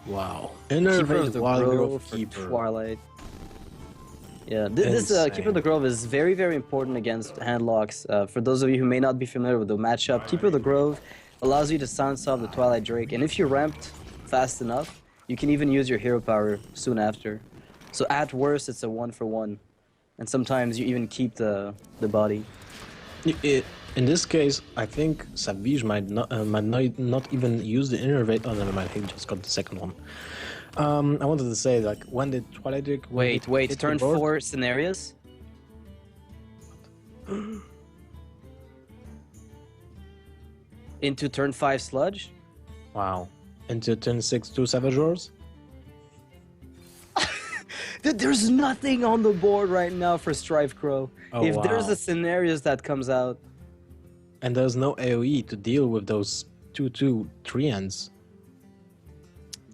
Wow. Keeper Innervate of the Wild Grove Grove for Keeper. Twilight. Yeah, this Keeper of the Grove is very, very important against handlocks. For those of you who may not be familiar with the matchup, Keeper of the Grove allows you to silence off the Twilight Drake, and if you're ramped fast enough, you can even use your hero power soon after. So at worst, it's a 1-for-1, and sometimes you even keep the body. In this case, I think Savjz might not even use the innervate. Oh, never mind. He just got the second one. I wanted to say, like, when the Twilight Drake... Wait, turn 4 scenarios? Into turn 5 Sludge? Wow. Into turn 6 2 Savjz? There's nothing on the board right now for Strifecro. Oh, if wow. there's a scenarios that comes out... And there's no AoE to deal with those 2/2 treants.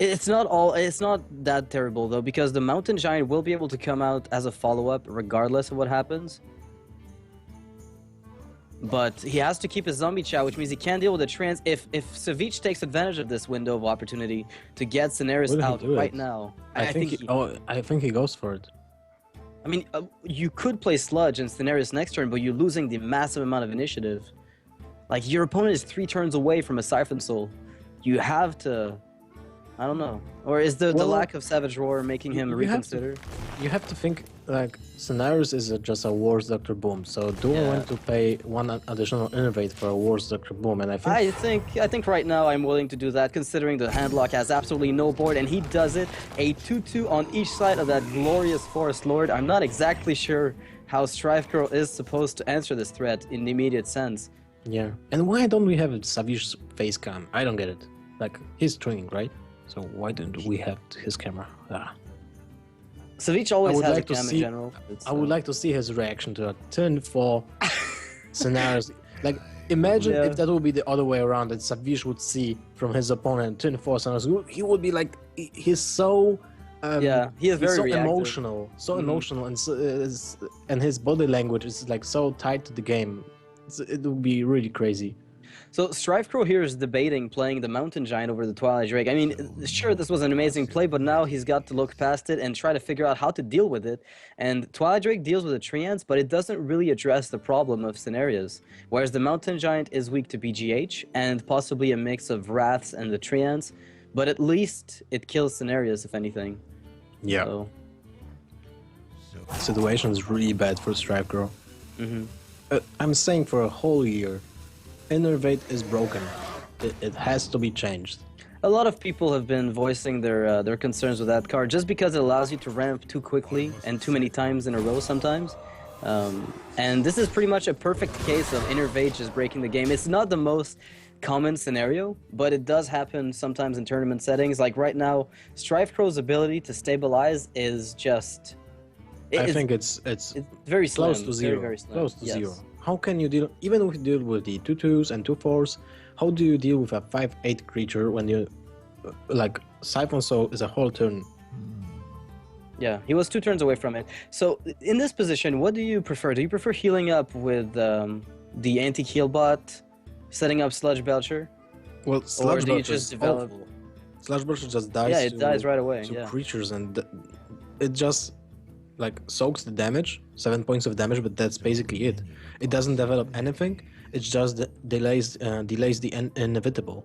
It's not that terrible though, because the Mountain Giant will be able to come out as a follow-up regardless of what happens. But he has to keep his Zombie Chow, which means he can't deal with the trans. If Savjz takes advantage of this window of opportunity to get Scenarios out right now, I think he goes for it. I mean, you could play Sludge and Scenarios next turn, but you're losing the massive amount of initiative. Like, your opponent is 3 turns away from a Siphon Soul. You have to... I don't know. Or is the lack of Savage Roar making him reconsider? You have to think, like, Scenarios is just a Wars Doctor Boom, so do I want to pay 1 additional Innervate for a Wars Doctor Boom? And I think right now I'm willing to do that, considering the Handlock has absolutely no board, and he does it, a 2/2 on each side of that glorious Forest Lord. I'm not exactly sure how Strifecro is supposed to answer this threat in the immediate sense. Yeah, and why don't we have Savjz face cam? I don't get it. Like, he's training, right? So why don't we have his camera? Savjz always has a cam in general. I would like to see his reaction to a turn 4 Scenarios. Like, imagine if that would be the other way around, that Savjz would see from his opponent turn 4 Scenarios. He would be like, he's so... he is very emotional, emotional, and his body language is like so tied to the game. It would be really crazy. So Strifecro here is debating playing the Mountain Giant over the Twilight Drake. I mean, sure, this was an amazing play, but now he's got to look past it and try to figure out how to deal with it. And Twilight Drake deals with the Treants, but it doesn't really address the problem of Scenarios. Whereas the Mountain Giant is weak to BGH and possibly a mix of Wraths and the Treants, but at least it kills Scenarios, if anything. Yeah. So. The situation is really bad for Strifecro. I'm saying for a whole year, Innervate is broken. It has to be changed. A lot of people have been voicing their concerns with that card, just because it allows you to ramp too quickly and too many times in a row sometimes. And this is pretty much a perfect case of Innervate just breaking the game. It's not the most common scenario, but it does happen sometimes in tournament settings. Like right now, Strifecro's ability to stabilize is just... I think it's very slim. Close to zero. Very slim. Close to zero. How can you deal, even if you deal with the 2/2s and 2/4s, how do you deal with a 5/8 creature when you, like, Siphon Soul is a whole turn? Yeah, he was 2 turns away from it. So, in this position, what do you prefer? Do you prefer healing up with the anti-heal bot, setting up Sludge Belcher? Well, Sludge Belcher just develop... Sludge Belcher just dies. Yeah, it dies right away. To creatures, and it just like soaks the damage, 7 points of damage, but that's basically it. It doesn't develop anything. It just delays the inevitable.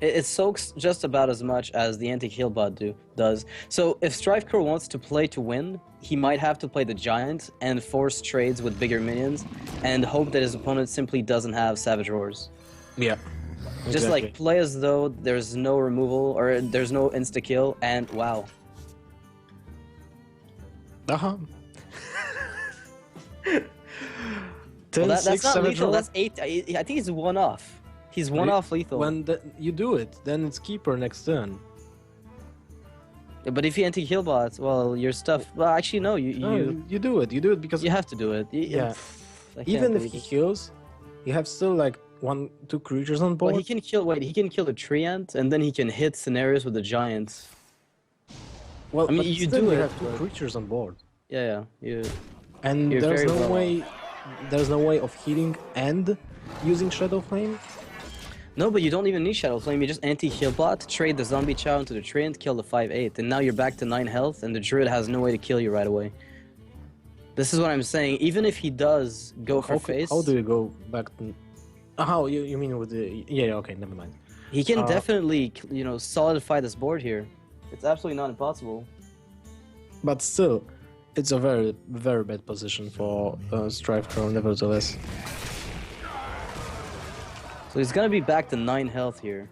It soaks just about as much as the anti-heal bot does. So if Strifecro wants to play to win, he might have to play the Giant and force trades with bigger minions and hope that his opponent simply doesn't have Savage Roars. Yeah. Exactly. Just like play as though there's no removal or there's no insta-kill, and wow. Well, that's not lethal, that's 8. I think he's 1 off. He's 1 off lethal. When you do it, then it's Keeper next turn. Yeah, but if you anti-heal bots, well, your stuff... Well, actually, no, you do it. You do it because... You have to do it. Yeah. Even if he heals, you have still like 1-2 creatures on board. Well, he can kill... Wait, he can kill the Treant, and then he can hit Scenarios with the Giants. Well, I mean, you do have 2 creatures on board. Yeah. And there's no way of healing and using Shadow Flame? No, but you don't even need Shadow Flame. You just anti-heal bot, trade the Zombie Chow into the Treant, kill the 5/8, and now you're back to 9 health, and the Druid has no way to kill you right away. This is what I'm saying. Even if he does go for face... How do you go back to... How? You mean with the... Yeah, okay, never mind. He can definitely, you know, solidify this board here. It's absolutely not impossible. But still, it's a very, very bad position for Strifecro, nevertheless. So he's gonna be back to 9 health here.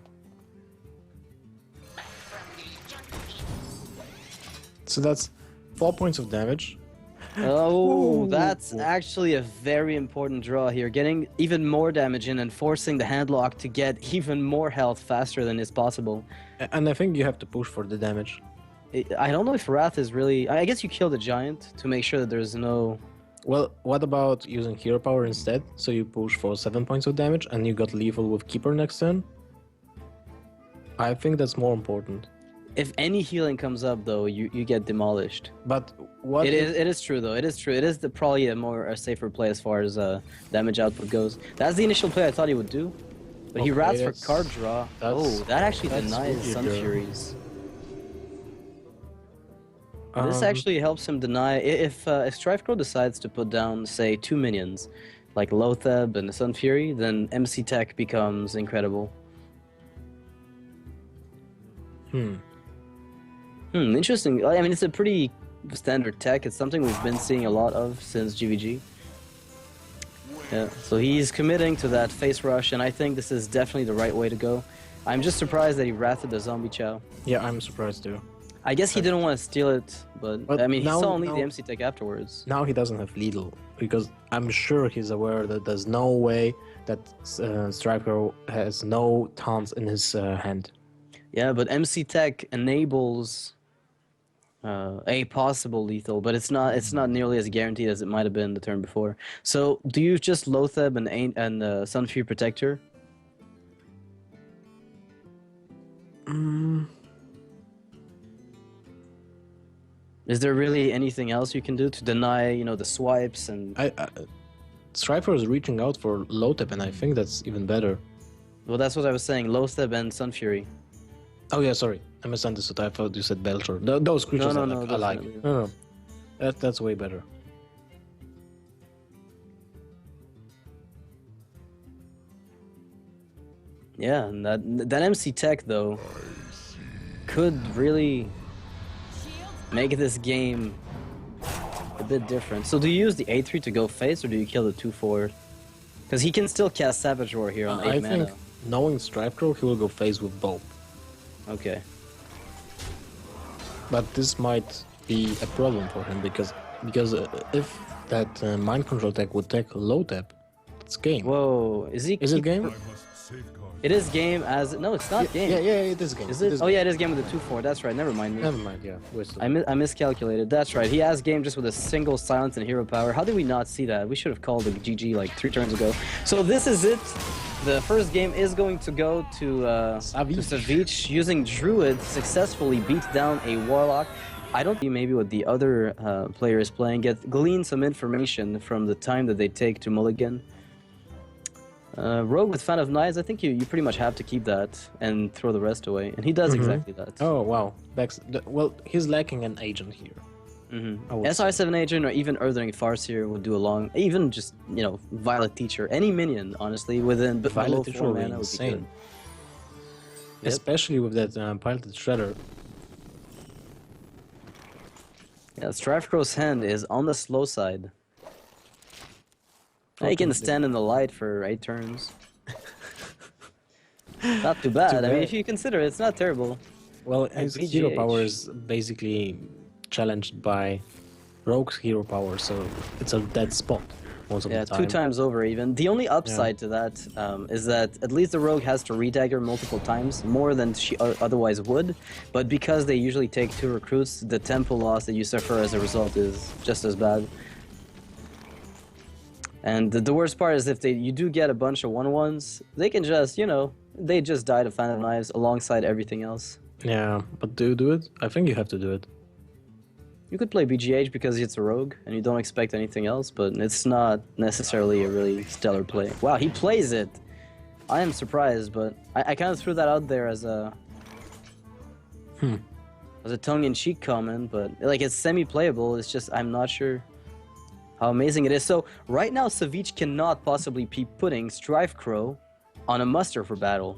So that's 4 points of damage. Oh, Ooh. That's actually a very important draw here. Getting even more damage in and forcing the handlock to get even more health faster than is possible. And I think you have to push for the damage. I don't know if Wrath is really... I guess you kill the Giant to make sure that there's no... Well, what about using Hero Power instead? So you push for 7 points of damage and you got lethal with Keeper next turn? I think that's more important. If any healing comes up, though, you get demolished. But what? It is true, though. It is true. It is probably a safer play as far as damage output goes. That's the initial play I thought he would do. But he Wraths for card draw. Oh, that actually denies Sun Furies. This actually helps him deny... If Strifecro decides to put down, say, 2 minions, like Lotheb and Sun Fury, then MC Tech becomes incredible. Interesting. I mean, it's a pretty standard tech. It's something we've been seeing a lot of since GVG. Yeah, so he's committing to that face rush, and I think this is definitely the right way to go. I'm just surprised that he wrathed the Zombie Chow. Yeah, I'm surprised too. I guess he didn't want to steal it, but I mean, he saw only the MC Tech afterwards. Now he doesn't have lethal, because I'm sure he's aware that there's no way that Strifecro has no taunts in his hand. Yeah, but MC Tech enables a possible lethal, but it's not nearly as guaranteed as it might have been the turn before. So, do you just Lotheb and Sun Fury Protector? Is there really anything else you can do to deny, you know, the swipes and... Strifecro is reaching out for Lotheb, and I think that's even better. Well, that's what I was saying, Lotheb and Sun Fury. Oh yeah, sorry, I misunderstood. I thought you said Belcher. Those creatures I like. No, that's way better. Yeah, and that MC Tech though could really make this game a bit different. So do you use the 8/3 to go face, or do you kill the 2/4? Because he can still cast Savage Roar here on 8 mana. I think, knowing Strifecro, he will go face with both. Okay. But this might be a problem for him, because if that mind control tech would take Lotheb, it's game. Whoa, is it game? It is game as... No, it's not game. Yeah, it is game. Is it? Oh yeah, it is game with the 2/4. That's right. Never mind. Yeah. I miscalculated. That's right. He has game just with a single silence and hero power. How did we not see that? We should have called the GG like 3 turns ago. So this is it. The first game is going to go to Savjz. Using Druid, successfully beat down a Warlock. I don't think maybe what the other player is playing. Glean some information from the time that they take to mulligan. Rogue with Fan of Knives, I think you pretty much have to keep that and throw the rest away. And he does exactly that. Oh, wow. Well, he's lacking an agent here. SI7 agent or even Earthling Farseer would do along. Even just, you know, Violet Teacher. Any minion, honestly, within below 4 mana would be good. Yep. Especially with that piloted Shredder. Yeah, Strifecro's hand is on the slow side. He can stand in the light for 8 turns. Not too bad. I mean, if you consider it, it's not terrible. Well, his hero power is basically challenged by Rogue's hero power, so it's a dead spot most of the time. 2 times over even. The only upside to that is that at least the Rogue has to redagger multiple times, more than she otherwise would. But because they usually take 2 recruits, the tempo loss that you suffer as a result is just as bad. And the worst part is if you do get a bunch of 1/1s, they can just, you know, they just die to Fan of Knives alongside everything else. Yeah, but do you do it? I think you have to do it. You could play BGH because it's a rogue and you don't expect anything else, but it's not necessarily a really stellar play. Wow, he plays it! I am surprised, but I kind of threw that out there as a tongue-in-cheek comment, but like it's semi-playable. It's just I'm not sure how amazing it is. So right now, Savjz cannot possibly be putting Strifecro on a muster for battle.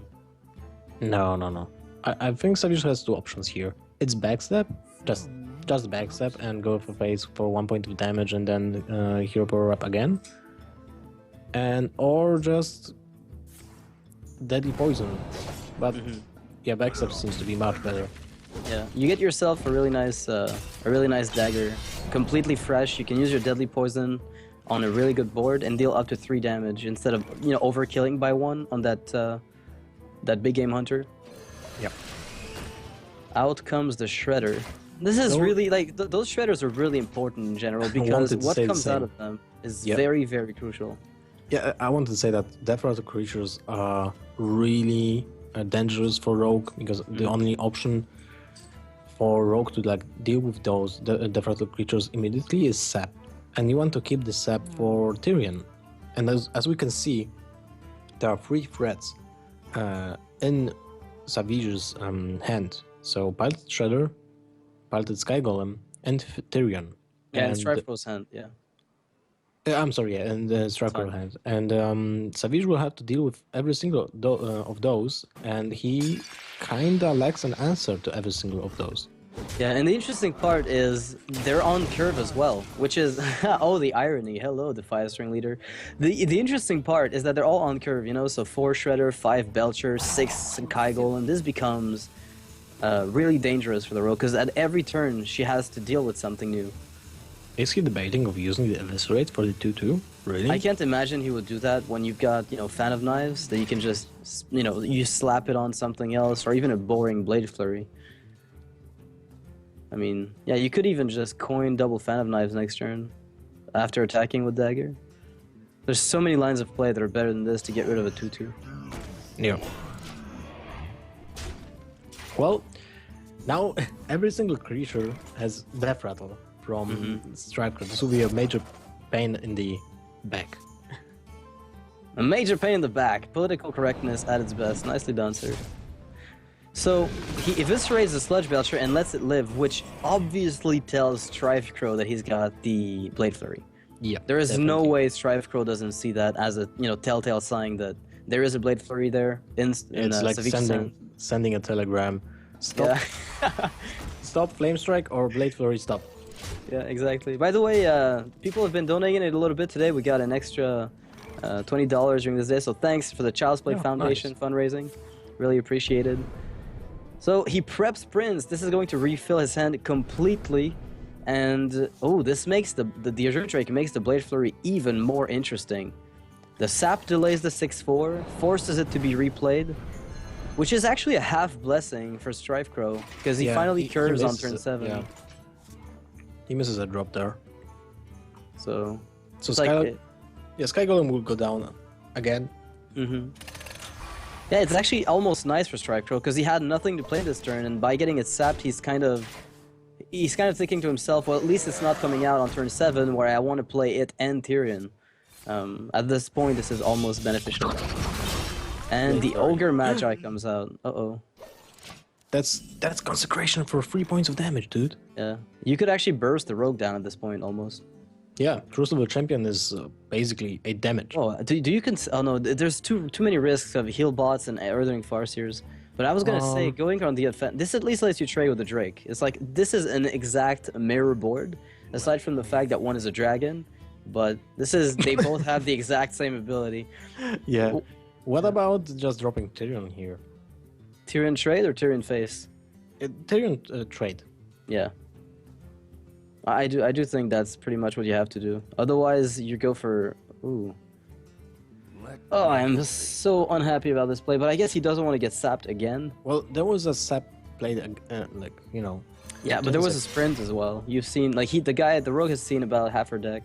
No. I think Savjz has two options here. It's backstep, just backstep and go for face for 1 point of damage and then hero power up again, or just deadly poison. But yeah, backstep seems to be much better. Yeah, you get yourself a really nice dagger, completely fresh. You can use your deadly poison on a really good board and deal up to 3 damage instead of overkilling by 1 on that big game hunter. Yep. Out comes the shredder. This is really like those shredders are really important in general because what comes out of them is very, very crucial. Yeah, I wanted to say that Death Rattle creatures are really dangerous for Rogue because the only option for Rogue to like deal with those Death Rattle creatures immediately is sap, and you want to keep the sap for Tyrion. And as we can see, there are 3 threats in Savjz's hand. So Piloted Shredder, Piloted Sky Golem, and Tyrion. Yeah, and Strifecro's hand, yeah. I'm sorry, yeah, and Strifecro hand. And Savjz will have to deal with every single of those, and he kinda lacks an answer to every single of those. Yeah, and the interesting part is they're on curve as well, which is oh, the irony. Hello, the 5-string leader. The interesting part is that they're all on curve, so 4 Shredder, 5 Belcher, 6 Kai Golem. This becomes really dangerous for the Rogue because at every turn she has to deal with something new. Is he debating of using the Eviscerate for the 2/2? Really? I can't imagine he would do that when you've got, Fan of Knives that you can just, you slap it on something else or even a boring Blade Flurry. I mean, yeah, you could even just coin double Fan of Knives next turn after attacking with Dagger. There's so many lines of play that are better than this to get rid of a 2/2. Yeah. Well, now every single creature has Death Rattle from Strifecro. This will be a major pain in the back. A major pain in the back. Political correctness at its best. Nicely done, sir. So, he eviscerates the Sludge Belcher and lets it live, which obviously tells Strifecro that he's got the Blade Flurry. Yeah, there is no way Strifecro doesn't see that as a, telltale sign that there is a Blade Flurry there. It's like sending a telegram. Stop. Yeah. Stop Flame Strike or Blade Flurry stop. Yeah, exactly. By the way, people have been donating it a little bit today. We got an extra $20 during this day, so thanks for the Child's Play Foundation fundraising. Really appreciated. So he preps Prince. This is going to refill his hand completely. And, this makes the Azure Drake makes the Blade Flurry even more interesting. The sap delays the 6/4, forces it to be replayed, which is actually a half blessing for Strifecro, because he finally curves on turn 7. Yeah. He misses a drop there. So Sky Golem will go down again. Yeah, it's actually almost nice for Strifecro because he had nothing to play this turn, and by getting it sapped, he's kind of thinking to himself, well, at least it's not coming out on turn 7 where I want to play it and Tyrion. At this point, this is almost beneficial. And the Ogre Magi comes out. That's consecration for 3 points of damage, dude. Yeah, you could actually burst the Rogue down at this point almost. Yeah, Crucible Champion is basically a damage. Do you oh no, there's too many risks of heal bots and Earthling Farseers. But I was gonna say, going on the offense, this at least lets you trade with the Drake. It's like, this is an exact mirror board, aside from the fact that one is a dragon. But this is, they both have the exact same ability. Yeah. What about just dropping Tyrion here? Tyrion trade or Tyrion face? Tyrion trade. Yeah. I do think that's pretty much what you have to do. Otherwise, you go for... Ooh. Oh, I'm so unhappy about this play, but I guess he doesn't want to get sapped again. Well, there was a sap played, Yeah, but there was a sprint as well. You've seen, like, the Rogue has seen about half her deck.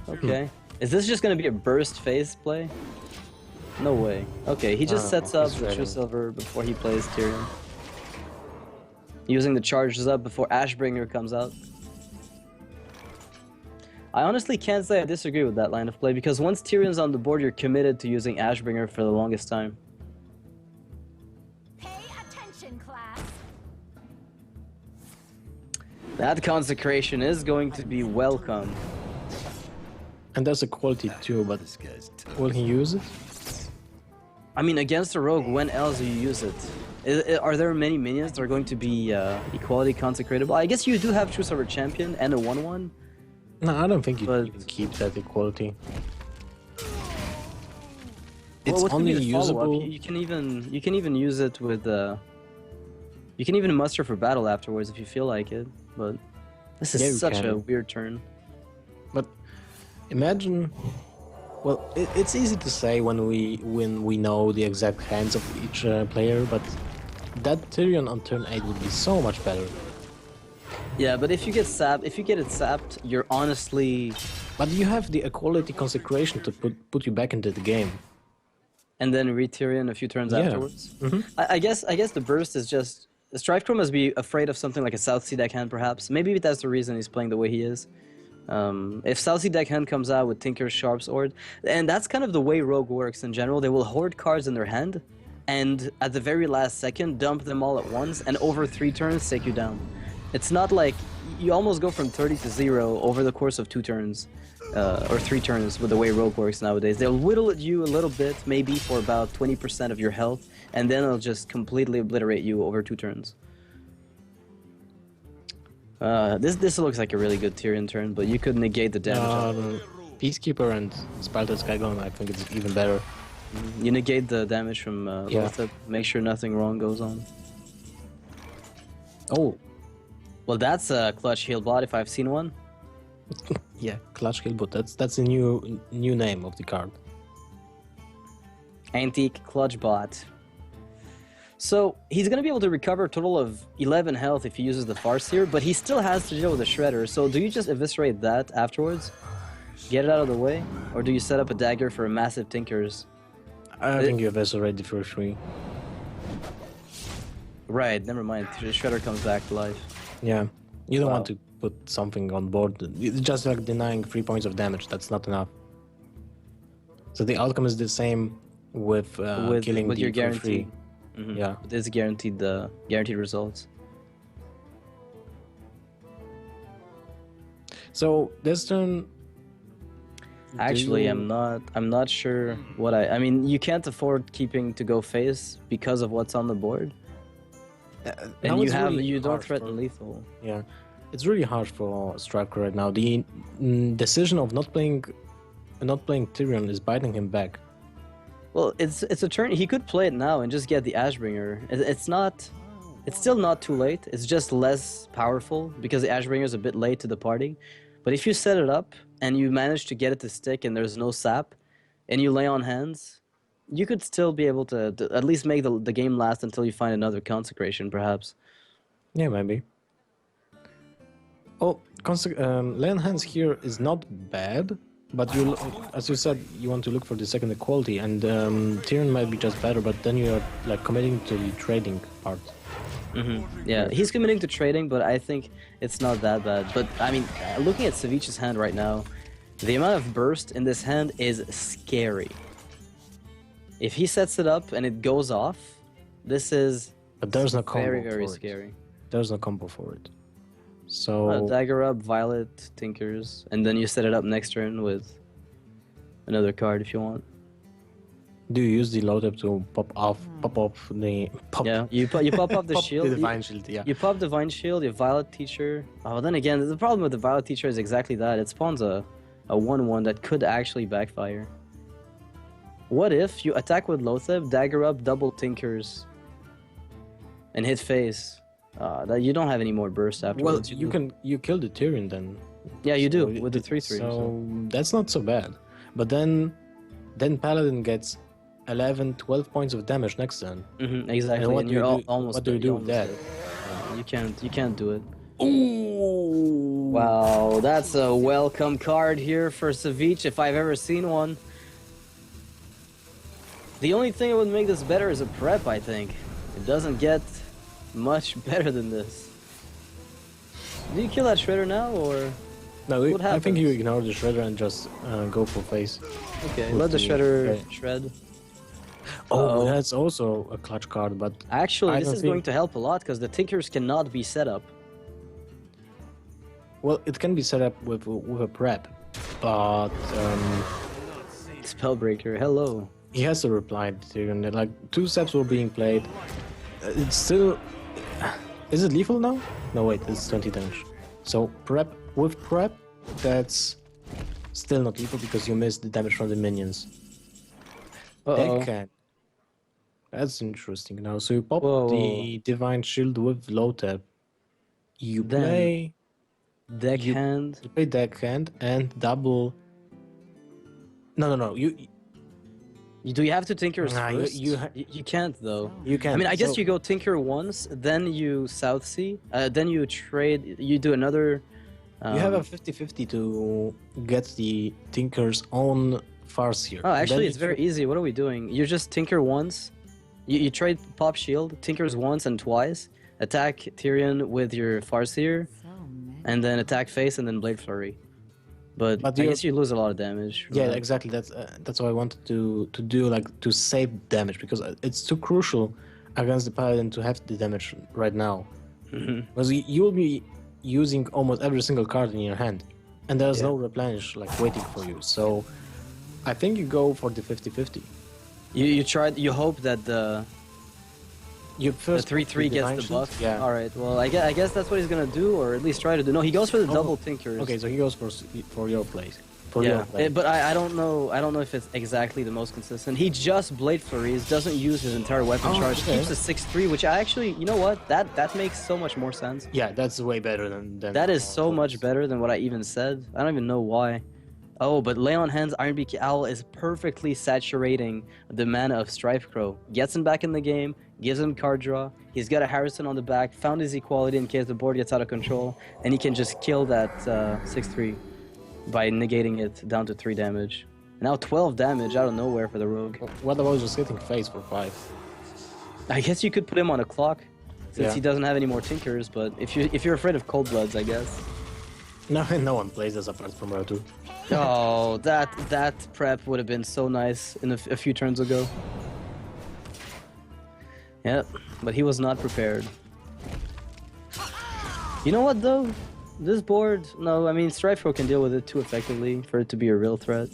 Okay. Is this just going to be a burst phase play? No way. Okay, he just sets up the True Silver before he plays Tyrion. Using the charges up before Ashbringer comes out. I honestly can't say I disagree with that line of play, because once Tyrion's on the board, you're committed to using Ashbringer for the longest time. Pay attention, class. That consecration is going to be welcome. And there's a quality too, but will he use it? I mean, against a rogue, when else do you use it? Are there many minions that are going to be equality consecratable? I guess you do have Choose Over Champion and a 1/1. No, I don't think you But- can keep that equality. Well, It's what could only be the follow-up? usable. You can even use it with you can even muster for battle afterwards if you feel like it. But this is Yeah, you such a can. weird turn. But imagine, well, it's easy to say when we know the exact hands of each player, but that Tyrion on turn 8 would be so much better. Yeah, but if you get it sapped, you're honestly. But you have the equality consecration to put you back into the game. And then re-Tyrion a few turns Yeah. afterwards. Mhm. I guess the burst is just Strifecro must be afraid of something like a South Sea deckhand, perhaps. Maybe that's the reason he's playing the way he is. If South Sea deckhand comes out with Tinker's Sharp's Ord, and that's kind of the way Rogue works in general. They will hoard cards in their hand, and at the very last second dump them all at once, and over 3 turns take you down. It's not like you almost go from 30 to 0 over the course of 2 turns. Or 3 turns with the way Rogue works nowadays. They'll whittle at you a little bit, maybe for about 20% of your health, and then they'll just completely obliterate you over 2 turns. This looks like a really good Tyrion turn, but you could negate the damage. Peacekeeper and Spalter Skygon, I think it's even better. You negate the damage from Yeah. Lothar, make sure nothing wrong goes on. Oh, Well, that's a clutch heal bot if I've seen one. yeah, Clutch Killbot. That's the new name of the card. Antique clutch bot. So he's gonna be able to recover a total of 11 health if he uses the Farseer, but he still has to deal with the Shredder. So do you just eviscerate that afterwards? Get it out of the way? Or do you set up a dagger for a massive Tinkers? I think you have already for 3. Right, never mind. The Shredder comes back to life. Yeah, you don't Wow. want to put something on board. It's just like denying 3 points of damage. That's not enough. So the outcome is the same with killing with the your for guarantee. free. Mhm. Yeah. It is guaranteed guaranteed results. So this turn. Actually, you- I'm not sure what I mean, you can't afford keeping to go face because of what's on the board. now And it's really you don't hard threaten for- lethal. Yeah, it's really hard for Strifecro right now. The decision of not playing Tyrion is biting him back. Well, it's a turn. He could play it now and just get the Ashbringer. It's still not too late. It's just less powerful because the Ashbringer is a bit late to the party. But if you set it up and you manage to get it to stick and there's no sap, and you lay on hands, you could still be able to at least make the game last until you find another consecration, perhaps. Yeah, maybe. Oh, Land Hands here is not bad, but as you said, you want to look for the second equality, and Tyrion might be just better, but then you're like committing to the trading part. Yeah, he's committing to trading, but I think it's not that bad. But I mean, looking at Savjz's hand right now, the amount of burst in this hand is scary. If he sets it up and it goes off, this is But there's no combo very, very for it. scary. There's no combo for it. So Dagger up, Violet, Tinkers, and then you set it up next turn with another card if you want. do you use the load up to pop off the Yeah, you pop up the pop shield. the divine shield? Yeah. You pop Divine Shield, you Violet Teacher. Oh, then again, the problem with the Violet Teacher is exactly that. It spawns a 1/1 that could actually backfire. What if you attack with Lotheb, dagger up, double Tinkers, and hit face? That you don't have any more burst Well, afterwards. you kill the Tyrion then. Yeah, you do So with the 3/3. So that's not so bad. But then Paladin gets 11, 12 points of damage next turn. Exactly. And what And do you're you do- almost. what do you dead, do you're with almost that? dead. You can't do it. Ooh! Wow, that's a welcome card here for Savjz if I've ever seen one. The only thing that would make this better is a prep, I think. It doesn't get much better than this. Do you kill that Shredder now, or No, What I think happens? you ignore the shredder and just go for face. Okay, with let the shredder okay. shred. Oh, Uh-oh. that's also a clutch card, but Actually, I this don't is think... going to help a lot because the Tinkers cannot be set up. Well, it can be set up with a prep, but Spellbreaker, hello. he has to reply to, and like 2 steps were being played. It's still... Is it lethal now? No, wait, it's 20 damage. So prep with prep, that's still not lethal because you missed the damage from the minions. Uh-oh. Deckhand. That's interesting now. So you pop Whoa. the Divine Shield with low tap. You Then, play... Deckhand. You play Deckhand and double... No. Do you have to Tinkers Nah, first? you can't though. You can. I mean, I guess So- you go Tinker once, then you Southsea, then you trade. You do another. You have a 50-50 to get the Tinkers on Farseer. Oh, actually, Then it's you very easy. What are we doing? You just Tinker once. You trade Pop Shield, Tinkers once and twice. Attack Tyrion with your Farseer, and then attack face and then Blade Flurry. But I you're- guess you lose a lot of damage. from Yeah, that. exactly. That's what I wanted to do, like to save damage, because it's too crucial against the Paladin to have the damage right now. Because you'll be using almost every single card in your hand, and there's Yeah. no replenish like waiting for you. So I think you go for the 50-50. You hope that the You the first 3/3 gets Divine the Shield. buff. Yeah. All right. Well, I guess that's what he's gonna do, or at least try to do. No, he goes for the Oh, double Tinkers. Okay, so he goes for your place. For your Yeah, play. but I don't know. I don't know if it's exactly the most consistent. He just Blade Flurries, doesn't use his entire weapon Oh, charge, okay. keeps the 6/3, which I actually, you know what? That makes so much more sense. Yeah, that's way better than That is so much better than what I even said. I don't even know why. Oh, but Lay on Hands Iron Beak Owl is perfectly saturating the mana of Strifecro. Gets him back in the game, gives him card draw. He's got a Harrison on the back, found his equality in case the board gets out of control, and he can just kill that 6/3 by negating it down to 3 damage. Now 12 damage out of nowhere for the rogue. What about just hitting face for 5? I guess you could put him on a clock, since Yeah. he doesn't have any more Tinkers. But if you're afraid of Cold Bloods, I guess. No one plays this apart from Rotu. Oh, that prep would have been so nice in a few turns ago. Yep, but he was not prepared. You know what though? This board, no, I mean Strifecro can deal with it too effectively for it to be a real threat.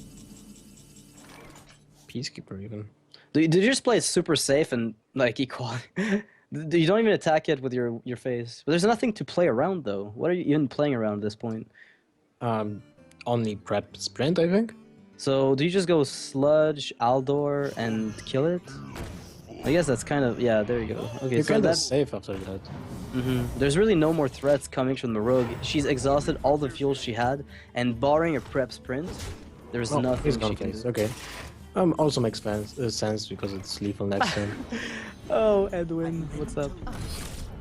Peacekeeper even. Do you just play it super safe and like equal? You don't even attack it with your face. But there's nothing to play around though. What are you even playing around at this point? Only prep sprint, I think. So do you just go Sludge, Aldor, and kill it? I guess that's kind of, yeah, there you go. Okay, You're so kind of that's... safe after that. There's really no more threats coming from the rogue. She's exhausted all the fuel she had, and barring a prep sprint, there's Oh, nothing he's she gone can face. do. Okay. Also makes sense because it's lethal next turn. Oh, Edwin, what's up?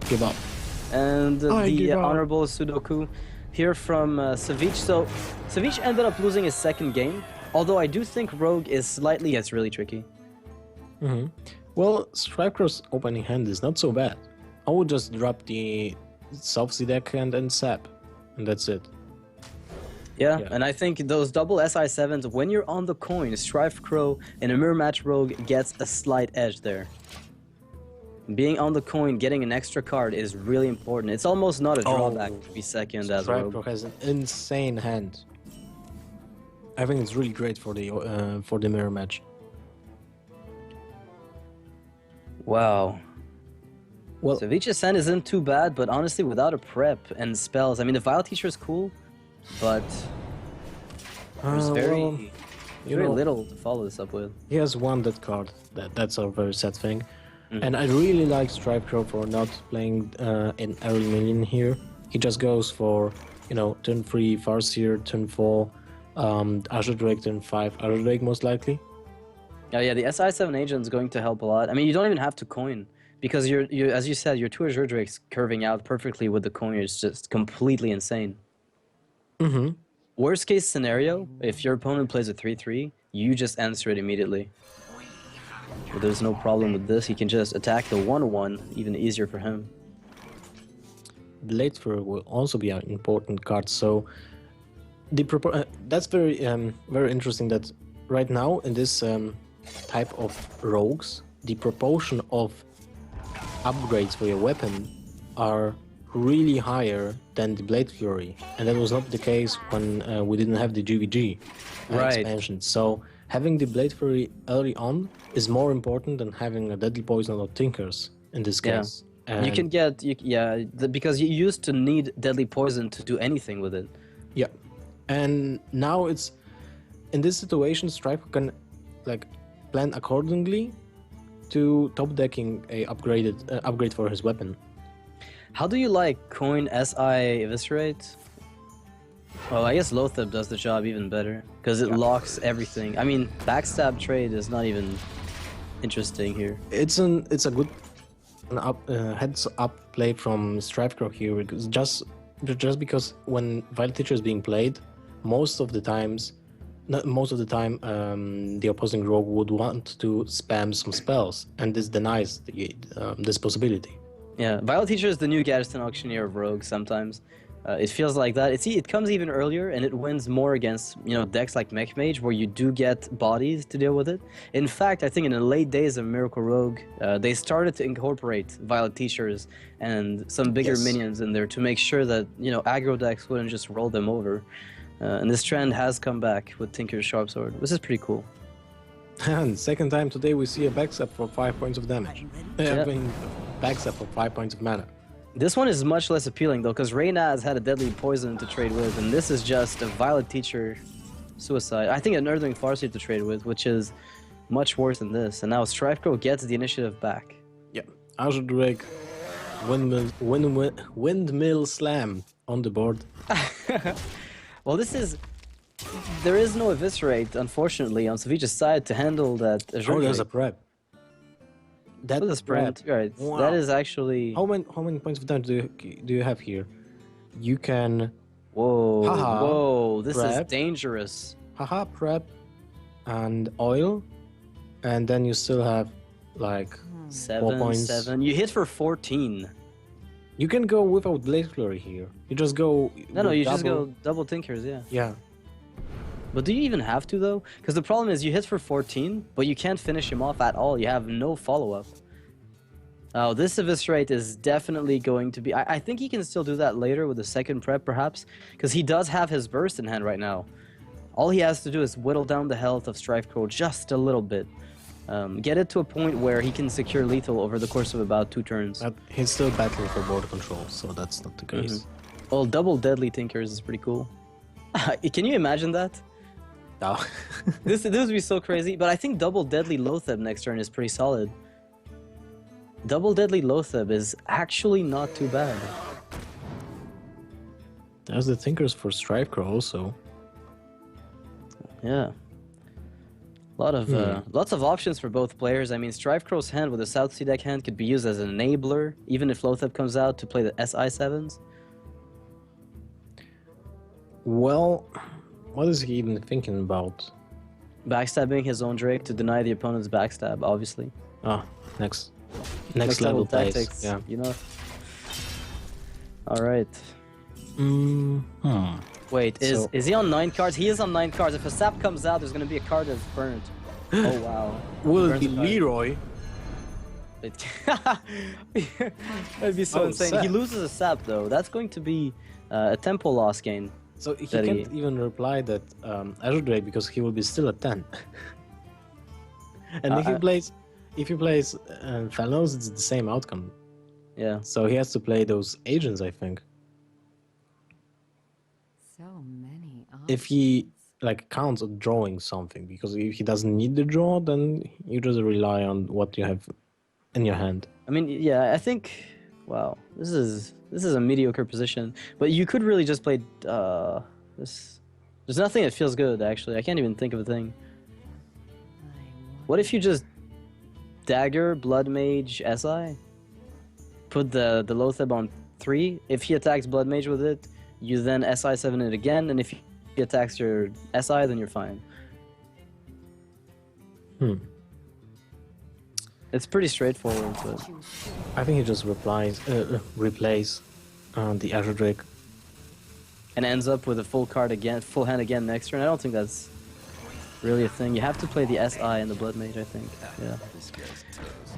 Give up. And I the give up. honorable Sudoku here from Savjz. So Savjz ended up losing his second game, although I do think rogue is slightly gets really tricky. Well, Strifecro's opening hand is not so bad. I would just drop the Savjz deckhand and sap, and that's it. Yeah, Yeah. and I think those double SI7s, when you're on the coin, Strifecro in a mirror match rogue gets a slight edge there. Being on the coin, getting an extra card is really important. It's almost not a drawback to be second as a rogue. Strifecro has an insane hand. I think it's really great for the mirror match. Wow. Well, Savjz's hand isn't too bad, but honestly, without a prep and spells, I mean, the Vile Teacher is cool, but there's very know, little to follow this up with. he has one dead card. That's a very sad thing. And I really like Strifecro for not playing an early minion here. He just goes for, turn 3 Farseer, turn 4 Azure Drake, turn 5 Azure Drake most likely. Oh yeah, the SI7 agent is going to help a lot. I mean, you don't even have to coin because you're as you said, your two Azure Drakes curving out perfectly with the coin is just completely insane. Worst case scenario, if your opponent plays a 3/3, you just answer it immediately. But there's no problem with this. He can just attack the 1/1, even easier for him. Blade Flurry will also be an important card, so That's very interesting. That right now in this type of rogues, the proportion of upgrades for your weapon are really higher than the Blade Fury, and that was not the case when we didn't have the GVG expansion. So having the Blade Fury early on is more important than having a Deadly Poison or Tinkers in this case. And you can get because you used to need Deadly Poison to do anything with it. Yeah, and now it's in this situation, Strifecro can like plan accordingly to top decking a upgrade for his weapon. How do you like Coin SI Eviscerate? Well, I guess Lotheb does the job even better because it locks everything. I mean, backstab trade is not even interesting here. It's a good heads up play from Strifecro here, because just because when Violet Teacher is being played, most of the time the opposing rogue would want to spam some spells, and this denies this possibility. Yeah, Violet Teacher is the new Gadsden Auctioneer of rogues sometimes. It feels like that. It comes even earlier, and it wins more against decks like Mech Mage, where you do get bodies to deal with it. In fact, I think in the late days of Miracle Rogue, they started to incorporate Violet Teachers and some bigger minions in there to make sure that aggro decks wouldn't just roll them over. And this trend has come back with Tinker's Sharpsword, which is pretty cool. And second time today we see a backstab for 5 points of damage. Backstab for 5 points of mana. This one is much less appealing though, because Reyna has had a Deadly Poison to trade with, and this is just a Violet Teacher Suicide. I think an Earthling Farseer to trade with, which is much worse than this. And now Strifecro gets the initiative back. Yeah, Azure Drake, windmill slam on the board. Well, there is no Eviscerate, unfortunately, on Savjz's side to handle that. There's a prep. That is prep. Right. Wow. That is actually. How many points of damage do you have here? You can. Whoa! Whoa! This is dangerous. Haha! Prep and oil, and then you still have like 4 points. 7. You hit for 14. You can go without Blade Glory here. You just go. No, you just go double Tinkers. Yeah. Yeah. But do you even have to though? Because the problem is you hit for 14, but you can't finish him off at all. You have no follow-up. Oh, this Eviscerate is definitely going to be... I think he can still do that later with the second prep, perhaps. Because he does have his burst in hand right now. All he has to do is whittle down the health of Strifecro just a little bit. Get it to a point where he can secure lethal over the course of about 2 turns. But he's still battling for board control, so that's not the case. Well, double Deadly Tinkers is pretty cool. Can you imagine that? No. This would be so crazy, but I think double Deadly Lotheb next turn is pretty solid. Double Deadly Lotheb is actually not too bad. There's the Tinkers for Strifecro also. Yeah. Lots of options for both players. I mean, Strifecro's hand with a South Sea deck hand could be used as an enabler, even if Lotheb comes out to play the SI7s. Well, what is he even thinking about? Backstabbing his own Drake to deny the opponent's backstab, obviously. Ah, next level tactics. Yeah. All right. Wait, is he on 9 cards? He is on 9 cards. If a sap comes out, there's gonna be a card that's burnt. Oh wow. Will it be Leroy? That'd be so insane. Sap. He loses a sap though. That's going to be a tempo loss gain. So he can't even reply that Azure Drake because he will be still at 10. And if he plays Thanos, it's the same outcome. Yeah. So he has to play those agents, I think. So many options. If he counts on drawing something, because if he doesn't need the draw, then you just rely on what you have in your hand. I mean, yeah, I think. Wow, this is a mediocre position, but you could really just play this. There's nothing that feels good actually. I can't even think of a thing. What if you just dagger Blood Mage SI? Put the Lotheb on 3. If he attacks Blood Mage with it, you then SI7 it again, and if he attacks your SI, then you're fine. It's pretty straightforward, but I think he just replays the Azure Drake. and ends up with a full card again, full hand again next turn. I don't think that's really a thing. You have to play the SI and the Blood Mage, I think. Yeah.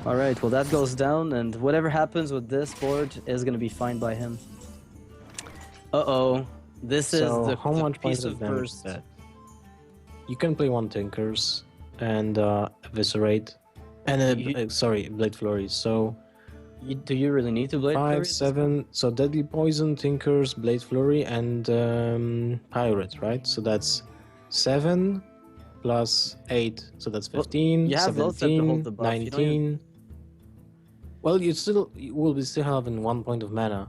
All right. Well, that goes down, and whatever happens with this board is gonna be fine by him. Uh-oh. This is the how much piece points of damage burst. is that? You can play 1 Tinkers and Eviscerate, and sorry, Blade Flurry. So Do you really need to Blade 5, Flurry? 7. So Deadly Poison, Tinkers, Blade Flurry, and Pirate, right? So that's 7 plus 8. So that's 15. you have Loatheb to 17, hold the buff. You don't even- 19. Well, you will be still having 1 point of mana.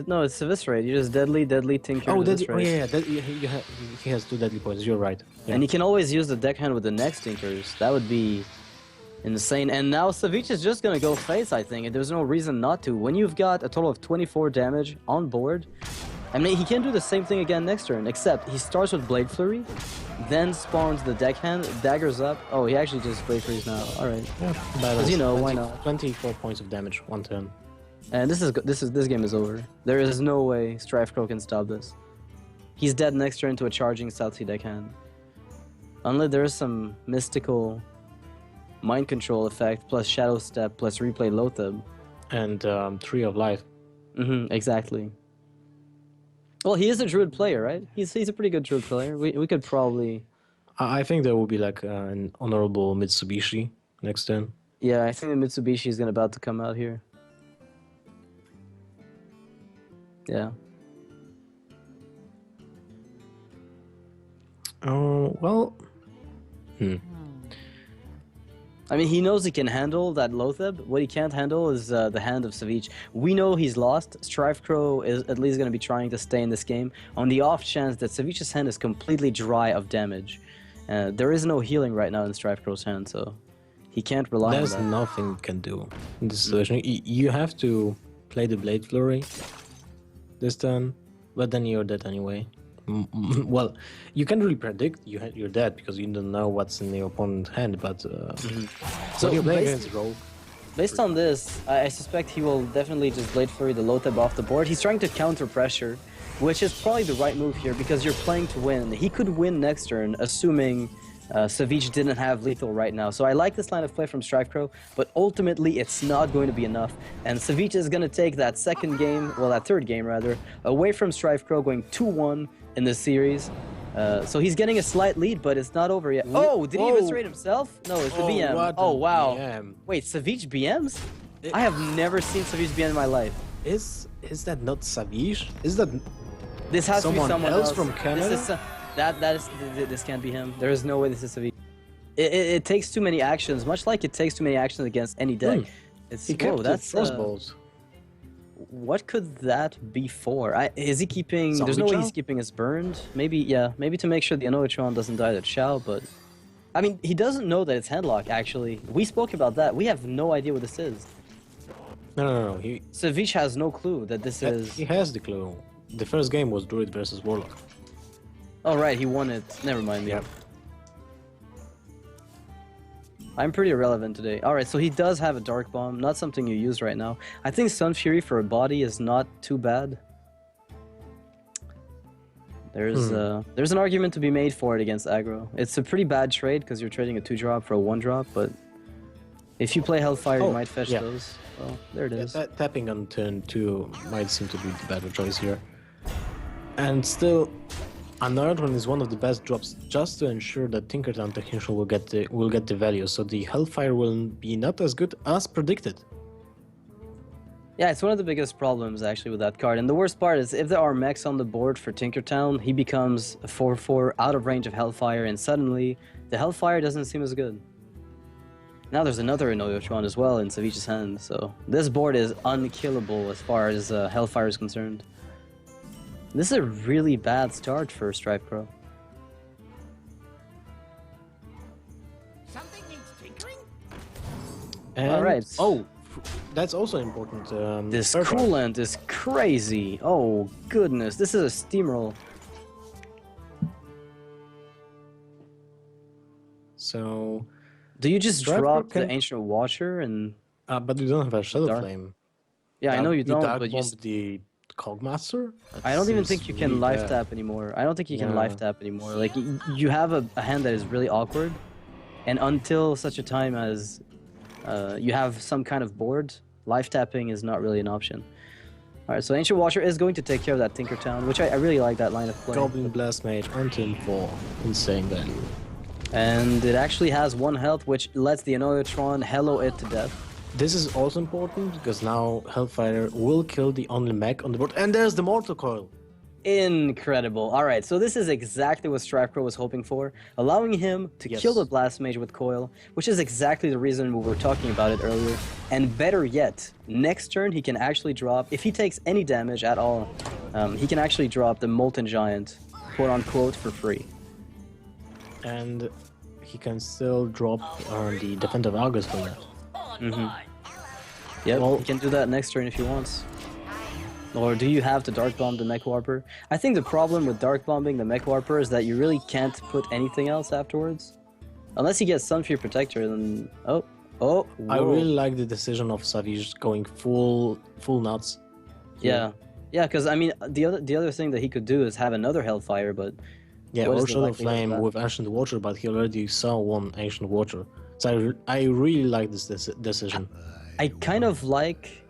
No, it's Eviscerate. You just Deadly, Tinker, Oh, Eviscerate. yeah. He has 2 deadly points. You're right. Yeah. And you can always use the deckhand with the next Tinkers. That would be insane. And now Savjz is just gonna go face, I think, and there's no reason not to. When you've got a total of 24 damage on board, I mean, he can do the same thing again next turn, except he starts with Blade Flurry, then spawns the deckhand, daggers up. Oh, he actually just Blade Flurries now. All right. Yeah, Because you know, why not? 24 points of damage, 1 turn. And this game is over. There is no way Strifecro can stop this. He's dead next turn to a charging South Sea deckhand. Unless there is some mystical mind control effect plus Shadow Step plus replay Loatheb. And 3 of life. Exactly. Well, he is a druid player, right? He's a pretty good druid player. We could probably. I think there will be like an honorable Mitsubishi next turn. Yeah, I think the Mitsubishi is about to come out here. Yeah. Oh, well. I mean, he knows he can handle that Loatheb. What he can't handle is the hand of Savjz. We know he's lost. Strifecro is at least going to be trying to stay in this game on the off chance that Savjz's hand is completely dry of damage. There is no healing right now in Strifecro's hand, so he can't rely on that. There's nothing you can do in this situation. You have to play the Blade Flurry this turn, but then you're dead anyway. Well, you can't really predict you're dead because you don't know what's in your opponent's hand, but So you're playing against Rogue. Based on this, I suspect he will definitely just Blade Flurry the Loatheb off the board. He's trying to counter pressure, which is probably the right move here because you're playing to win. He could win next turn, assuming Savjz didn't have lethal right now. So I like this line of play from Strifecro, but ultimately it's not going to be enough. And Savjz is going to take that that third game rather, away from Strifecro, going 2-1 in this series. So he's getting a slight lead, but it's not over yet. Oh, did he eviscerate himself? No, it's the BM. Oh, wow. BM. Wait, Savjz BMs? I have never seen Savjz BM in my life. Is that not Savjz? Is that This has to be someone else from Canada? This can't be him. There is no way this is Savjz. It takes too many actions, much like it takes too many actions against any deck. It's He kept that's Frostbolts. What could that be for? Is he keeping? There's no way he's keeping us burned. Maybe, yeah, maybe to make sure the Anoatron doesn't die to Chow, but I mean, he doesn't know that it's handlock. Actually, we spoke about that. We have no idea what this is. No. Savjz has no clue that this is. He has the clue. The first game was Druid versus Warlock. Oh right, he won it. Never mind me. Yep. I'm pretty irrelevant today. Alright, so he does have a Dark Bomb, not something you use right now. I think Sun Fury for a body is not too bad. There's an argument to be made for it against aggro. It's a pretty bad trade because you're trading a 2-drop for a 1-drop, but if you play Hellfire, you might fetch those. Well, there it is. Tapping on turn 2 might seem to be the better choice here. And still, another one is one of the best drops just to ensure that Tinkertown Technician will get the value, so the Hellfire will be not as good as predicted. Yeah, it's one of the biggest problems actually with that card. And the worst part is if there are mechs on the board for Tinkertown, he becomes a 4/4 out of range of Hellfire, and suddenly the Hellfire doesn't seem as good. Now there's another Anoatron as well in Savjz's hand, so this board is unkillable as far as Hellfire is concerned. This is a really bad start for Strifecro. Something needs tinkering? And, Alright. Oh, that's also important. This purple. coolant is crazy. Oh goodness, this is a steamroll. So, Do you just Strifecro drop the can- Ancient Watcher and... but you don't have a Shadow Dark- Flame. Yeah, I know you don't, Dark but you... Bomb the Cogmaster? I don't even think you can really life bad. tap anymore. I don't think you can Yeah. life tap anymore. Like you have a hand that is really awkward, and until such a time as you have some kind of board, life tapping is not really an option. All right, so Ancient Watcher is going to take care of that Tinkertown, which I really like that line of play. Goblin Blast Mage on turn 4. Insane value. And it actually has 1 health, which lets the Annoyotron hello it to death. This is also important because now Hellfire will kill the only mech on the board. And there's the Mortal Coil. Incredible. All right, so this is exactly what Strifecro was hoping for, allowing him to Yes. kill the Blast Mage with Coil, which is exactly the reason we were talking about it earlier. And better yet, next turn he can actually drop, if he takes any damage at all, he can actually drop the Molten Giant, quote unquote, for free. And he can still drop the Defender of Argus for that. Yep, Well- he can do that next turn if he wants. Or do you have to Dark Bomb the Mech Warper? I think the problem with Dark Bombing the Mech Warper is that you really can't put anything else afterwards. Unless you get Sunfear Protector, then... Oh, I whoa. really like the decision of Savjz going full nuts. Yeah, because I mean, the other thing that he could do is have another Hellfire, but... Yeah, what is or the Shadow likelihood of Flame that? with Ancient Watcher, but he already saw one Ancient Watcher. So I really like this decision. I kind of like...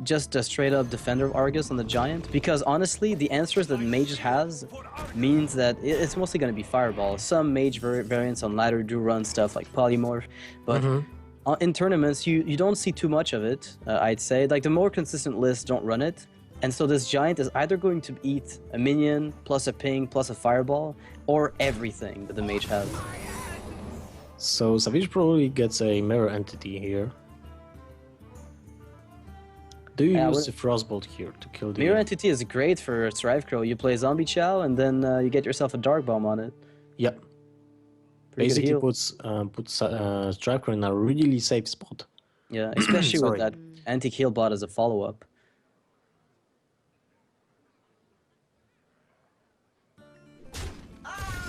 just a straight up Defender of Argus on the Giant, because honestly, the answers that Mage has means that it's mostly going to be Fireball. Some Mage variants on ladder do run stuff like Polymorph, but in tournaments, you don't see too much of it, I'd say. Like, the more consistent lists don't run it, and so this Giant is either going to eat a minion, plus a ping, plus a Fireball, or everything that the Mage has. So Savjz probably gets a Mirror Entity here. Do you Yeah, use we're- the Frostbolt here to kill the... Mirror Entity is great for Strifecro. You play Zombie Chow, and then you get yourself a Dark Bomb on it. Yep. Pretty good Basically heal. puts Strifecro in a really safe spot. Yeah, especially with Sorry. that anti-heal bot as a follow-up.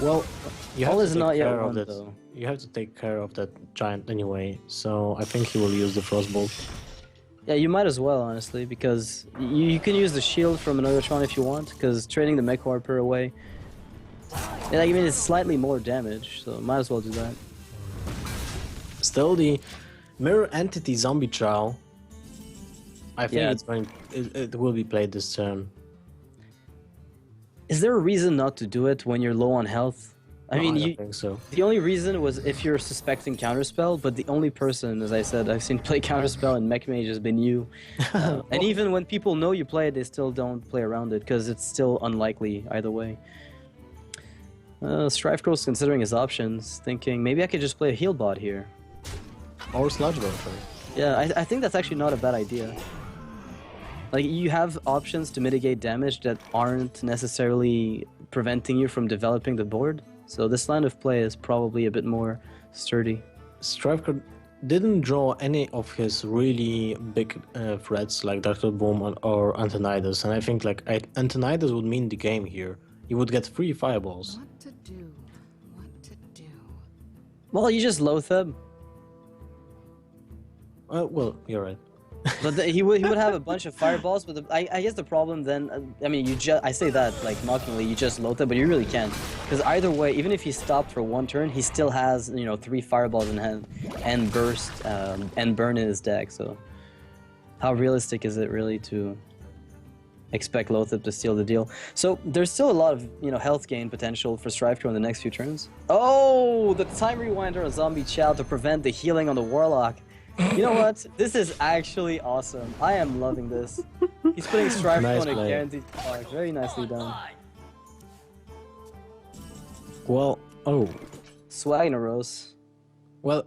Well, you have All to is take not yet care of won, that. though. You have to take care of that Giant anyway, so I think he will use the Frostbolt. Yeah, you might as well, honestly, because you can use the shield from Annoyotron if you want, because trading the Mech Warper away, yeah, I mean, it's slightly more damage, so might as well do that. Still, the Mirror Entity Zombie Chow, I think Yeah. it will be played this turn. Is there a reason not to do it when you're low on health? I No, mean, don't think so. the only reason was if you're suspecting Counterspell, but the only person, as I said, I've seen play Counterspell and Mech Mage has been you. And even when people know you play it, they still don't play around it, because it's still unlikely either way. Strifecro's considering his options, thinking maybe I could just play a heal bot here. Or Sludge Burster. Yeah, I think that's actually not a bad idea. Like, you have options to mitigate damage that aren't necessarily preventing you from developing the board. So this line of play is probably a bit more sturdy. Strifecro didn't draw any of his really big threats like Dr. Boom or Antonidas, and I think like Antonidas would mean the game here. He would get 3 fireballs. What to do? What to do? Well, you just Loatheb, Well, you're right. but he would have a bunch of fireballs. But I guess the problem then, I mean, I say that like mockingly, you just Loatheb, but you really can't, because either way, even if he stopped for 1 turn, he still has 3 fireballs in hand and burst and burn in his deck. So how realistic is it really to expect Loatheb to steal the deal? So there's still a lot of health gain potential for Strifecro in the next few turns. Oh, the time rewinder on Zombie Chow to prevent the healing on the Warlock. You know what? This is actually awesome. I am loving this. He's putting Strifecro Nice on a play. guaranteed block. Very nicely done. Well, oh, Swagneros. well,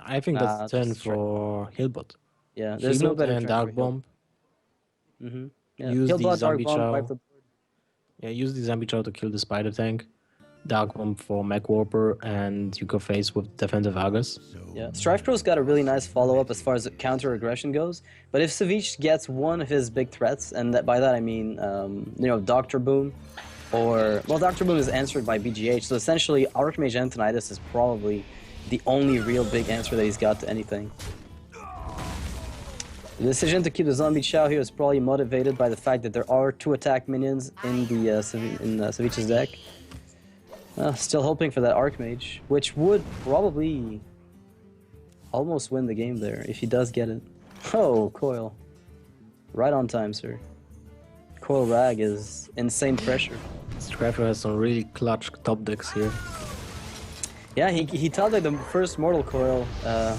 I think Nah, that's turn just try- for Hillbot. Yeah, there's no Hillbot better and turn Dark for Hill. Bomb. Yeah. Use Heal the bot, Dark Zombie Bomb, Chow. wipe the board. Yeah, use the Zombie Chow to kill the Spider Tank. Dark Bomb for Mech Warper, and you go face with Defender of Argus. Yeah, Strifecro's got a really nice follow-up as far as counter aggression goes. But if Savjz gets one of his big threats, and by that I mean, Dr. Boom, or Dr. Boom is answered by BGH. So essentially, Archmage Antonidas is probably the only real big answer that he's got to anything. The decision to keep the zombie Chow here is probably motivated by the fact that there are 2 attack minions in the Savjz's deck. Still hoping for that Archmage, which would probably almost win the game there if he does get it. Oh, Coil. Right on time, sir. Coil Rag is insane pressure. Strifecro has some really clutch top decks here. Yeah, he top like the first Mortal Coil Yeah,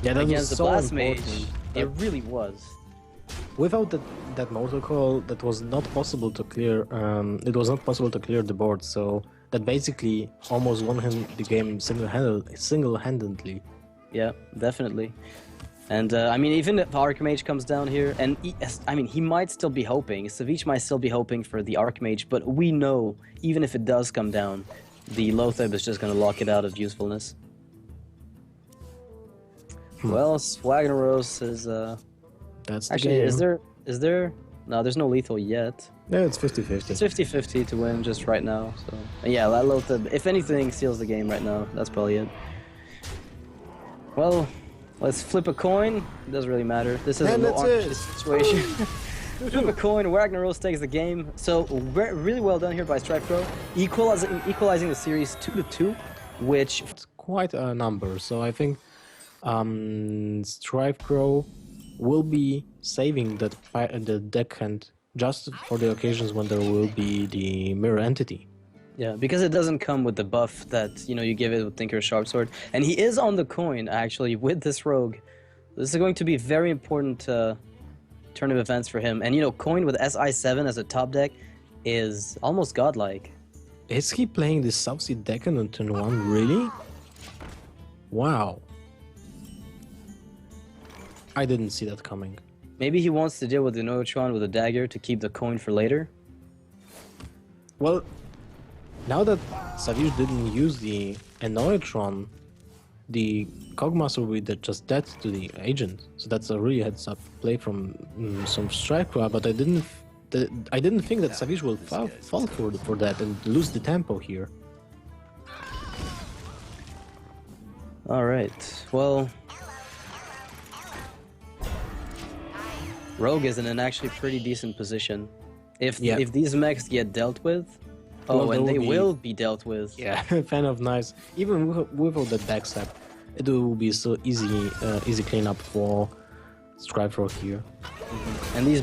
that against was the so Blast Mage. important. It really was. Without that Mortal Coil, that was not possible to clear. It was not possible to clear the board. So that basically almost won him the game single-handedly. Yeah, definitely. And I mean, even if Archmage comes down here, and he might still be hoping. Savjz might still be hoping for the Archmage, but we know even if it does come down, the Lotheb is just gonna lock it out of usefulness. Well, Swagneros is That's the actually game. is there no, there's no lethal yet. Yeah, it's 50-50. It's 50-50 to win just right now. So yeah, that Lotheb, if anything, seals the game right now. That's probably it. Well, let's flip a coin. It doesn't really matter. This is a no arm situation. Flip a coin. Wagneros takes the game. So really well done here by Strifecro, equalizing the series 2-2, which It's quite a number. So I think Strifecro will be saving the deckhand just for the occasions when there will be the mirror entity. yeah, because it doesn't come with the buff that you give it with Tinker's Sharpsword, and he is on the coin actually with this rogue. This is going to be very important turn of events for him, and coin with SI7 as a top deck is almost godlike. Is he playing the Savjz deckhand on turn 1? Really? Wow. I didn't see that coming. Maybe he wants to deal with the Neutron with a dagger to keep the coin for later. Well, now that Savjz didn't use the Neutron, the Cogmaster will be just dead to the agent. So that's a really heads-up play from some Strifecro, but I didn't think that Savjz will fall for that and lose the tempo here. All right. Well, Rogue is in an actually pretty decent position. If these mechs get dealt with, and they will be dealt with. Yeah, fan of nice. Even without the backstab, it will be so easy cleanup for Strifecro here. And these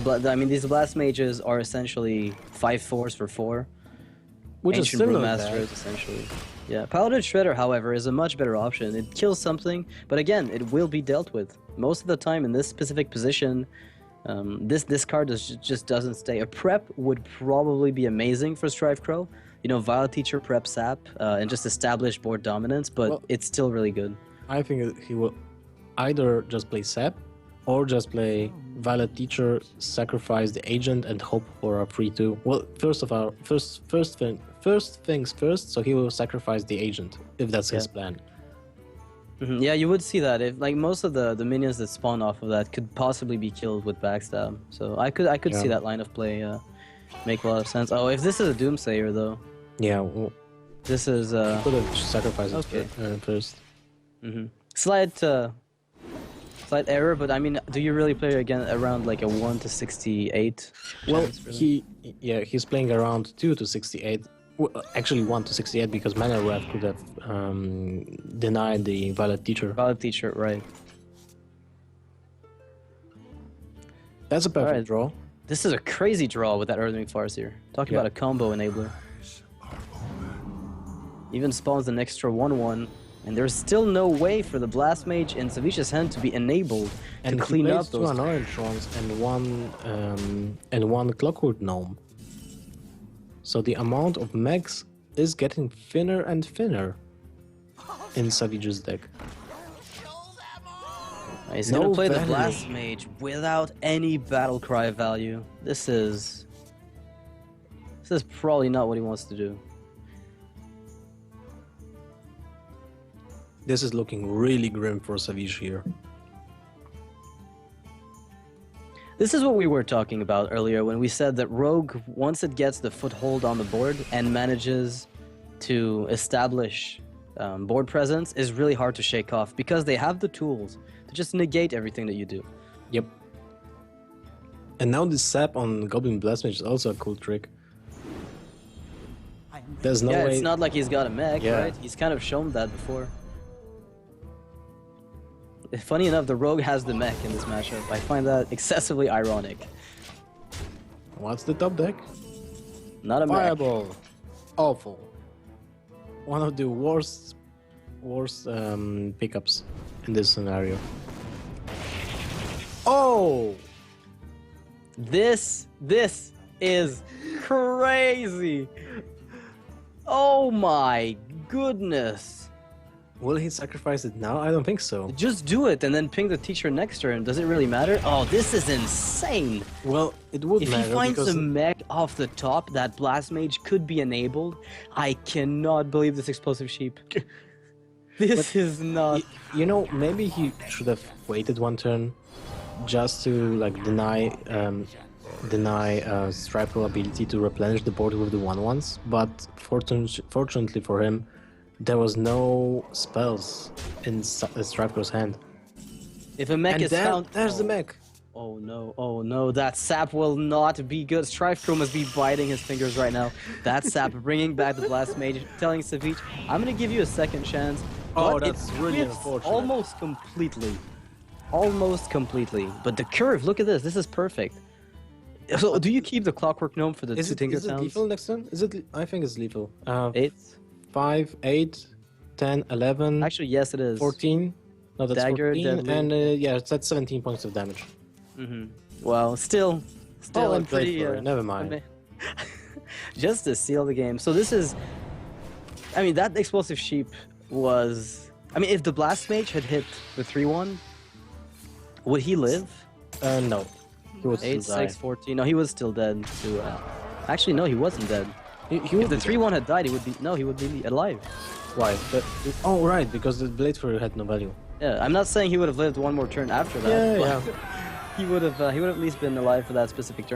Blast Mages are essentially 5/4s for 4. Which Ancient is similar Brewmasters, essentially. Yeah, Paladin Shredder, however, is a much better option. It kills something, but again, it will be dealt with. Most of the time in this specific position, this card just doesn't stay. A prep would probably be amazing for Strifecro. Violet Teacher, prep Sap, and just establish board dominance, but it's still really good. I think he will either just play Sap, or just play Violet Teacher, sacrifice the agent, and hope for a 3-2. Well, first things first, so he will sacrifice the agent, if that's his plan. Yeah, you would see that if most of the minions that spawn off of that could possibly be killed with backstab. So I could see that line of play make a lot of sense. Oh, if this is a Doomsayer though. Yeah. Well, this is could have sacrificed it first. Slight error, but I mean, do you really play again around like a 1 to 68? Well, he's playing around 2 to 68. Well, actually 1 to 68 because Mana Wrath could have denied the Violet Teacher. Violet Teacher, right. That's a perfect draw. This is a crazy draw with that Earthwing Farseer. Talking about a combo enabler. Even spawns an extra 1/1, and there's still no way for the Blast Mage in Savjz's hand to be enabled to clean up those. 2 orange ones and one Clockwork Gnome. So the amount of mechs is getting thinner and thinner in Savjz's deck. He's gonna play the Blast Mage without any battle cry value. This is probably not what he wants to do. This is looking really grim for Savjz here. This is what we were talking about earlier when we said that Rogue, once it gets the foothold on the board and manages to establish board presence, is really hard to shake off because they have the tools to just negate everything that you do. Yep. And now the sap on Goblin Blast Mage is also a cool trick. There's no way... it's not like he's got a mech, Yeah. right? He's kind of shown that before. Funny enough, the rogue has the mech in this matchup. I find that excessively ironic. What's the top deck? Not a mech. Fireball. Awful. One of the worst pickups in this scenario. Oh! This is crazy. Oh my goodness. Will he sacrifice it now? I don't think so. Just do it and then ping the teacher next turn. Does it really matter? Oh, this is insane. Well, it would If matter he finds because a mech off the top, that Blast Mage could be enabled. I cannot believe this Explosive Sheep. This is not... you know, maybe he should have waited one turn just to like deny Strifecro ability to replenish the board with the 1/1s, but fortunately for him, there was no spells in Strifecro's hand. If a mech And is found... there's the mech. Oh no, that sap will not be good. Strifecro must be biting his fingers right now. That sap bringing back the Blast Mage, telling Savjz, I'm gonna give you a second chance. Oh, but that's it really fits unfortunate. Almost completely. Almost completely. But the curve, look at this, this is perfect. So, do you keep the Clockwork Gnome for the Is two it Tinker lethal Towns? next turn? Is it? I think it's lethal. 8? 5, 8, 10, 11, Actually, yes it is. 14. No, that's Dagger, 14, deadly. and yeah, it's at 17 points of damage. Well, still Oh, a and pretty... Blade Flurry, never mind. Just to seal the game. So this is... I mean, that Explosive Sheep was... I mean, if the Blast Mage had hit the 3-1, would he live? No. He would 8, still die. 6, 14. No, he was still dead. To, actually, no, he wasn't dead. He If would the be 3-1 had died, he would be... No, he would be alive. Why? Oh, right, because the Blade Flurry had no value. Yeah, I'm not saying he would have lived one more turn after that. Yeah, but he would have at least been alive for that specific turn.